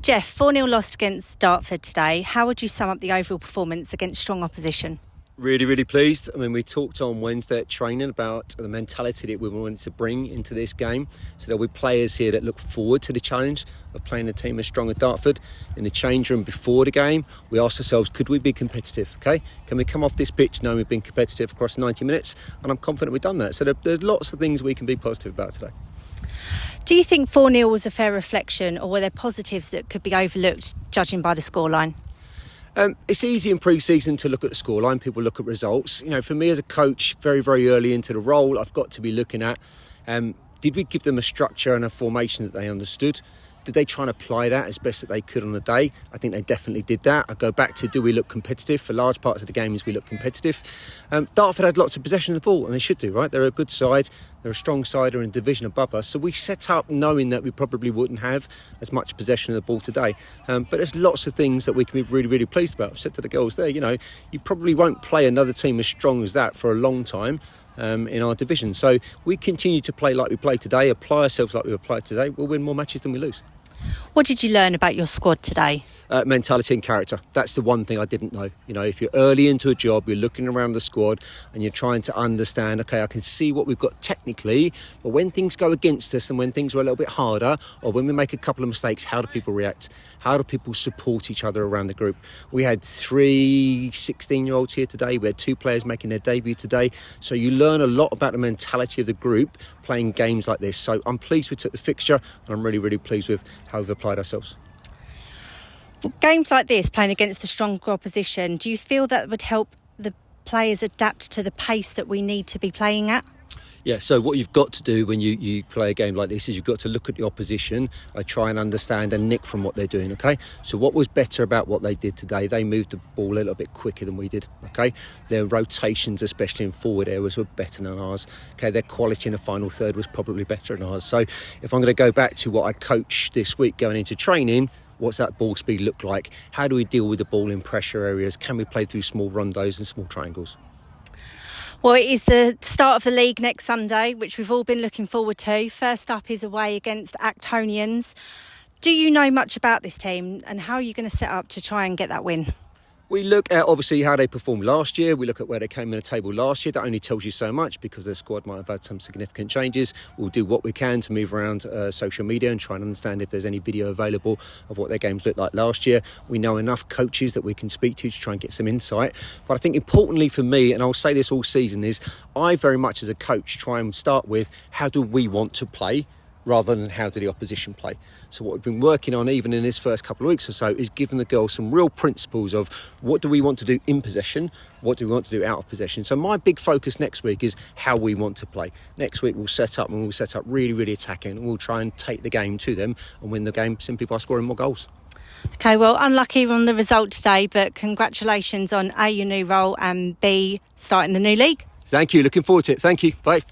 Jeff, 4-0 lost against Dartford today. How would you sum up the overall performance against strong opposition? Really, really pleased. I mean, we talked on Wednesday at training about the mentality that we wanted to bring into this game. So there'll be players here that look forward to the challenge of playing a team as strong as Dartford. In the change room before the game, we asked ourselves, could we be competitive? Okay, can we come off this pitch knowing we've been competitive across 90 minutes? And I'm confident we've done that. So there's lots of things we can be positive about today. Do you think 4-0 was a fair reflection, or were there positives that could be overlooked judging by the scoreline? It's easy in pre-season to look at the scoreline. People look at results. You know, for me as a coach, very, very early into the role, I've got to be looking at, did we give them a structure and a formation that they understood? Did they try and apply that as best that they could on the day? I think they definitely did that. I go back to, do we look competitive? For large parts of the games, we look competitive. Dartford had lots of possession of the ball, and they should do, right? They're a good side. They're a strong side. They're in a division above us. So we set up knowing that we probably wouldn't have as much possession of the ball today. But there's lots of things that we can be really, really pleased about. I've said to the girls there, you know, you probably won't play another team as strong as that for a long time. In our division. So we continue to play like we play today, apply ourselves like we applied today, we'll win more matches than we lose. What did you learn about your squad today? Mentality and character. That's the one thing I didn't know. You know, if you're early into a job, you're looking around the squad and you're trying to understand, okay, I can see what we've got technically, but when things go against us and when things are a little bit harder, or when we make a couple of mistakes, how do people react? How do people support each other around the group? We had 3 16-year-olds here today. We had 2 players making their debut today. So you learn a lot about the mentality of the group playing games like this. So I'm pleased we took the fixture, and I'm really, really pleased with how we've applied ourselves. Games like this, playing against a stronger opposition, do you feel that would help the players adapt to the pace that we need to be playing at? Yeah, so what you've got to do when you play a game like this is you've got to look at the opposition, try and understand and nick from what they're doing, okay? So what was better about what they did today? They moved the ball a little bit quicker than we did, okay? Their rotations, especially in forward areas, were better than ours, okay? Their quality in the final third was probably better than ours. So if I'm going to go back to what I coached this week going into training, what's that ball speed look like? How do we deal with the ball in pressure areas? Can we play through small rondos and small triangles? Well, it is the start of the league next Sunday, which we've all been looking forward to. First up is away against Actonians. Do you know much about this team, and how are you going to set up to try and get that win? We look at obviously how they performed last year. We look at where they came in the table last year. That only tells you so much because their squad might have had some significant changes. We'll do what we can to move around social media and try and understand if there's any video available of what their games looked like last year. We know enough coaches that we can speak to try and get some insight. But I think importantly for me, and I'll say this all season, is I very much as a coach try and start with how do we want to play, rather than how do the opposition play. So what we've been working on even in this first couple of weeks or so is giving the girls some real principles of what do we want to do in possession, what do we want to do out of possession. So my big focus next week is how we want to play. Next week we'll set up really, really attacking, and we'll try and take the game to them and win the game simply by scoring more goals. Okay, well, unlucky on the result today, but congratulations on A, your new role, and B, starting the new league. Thank you, looking forward to it. Thank you, bye.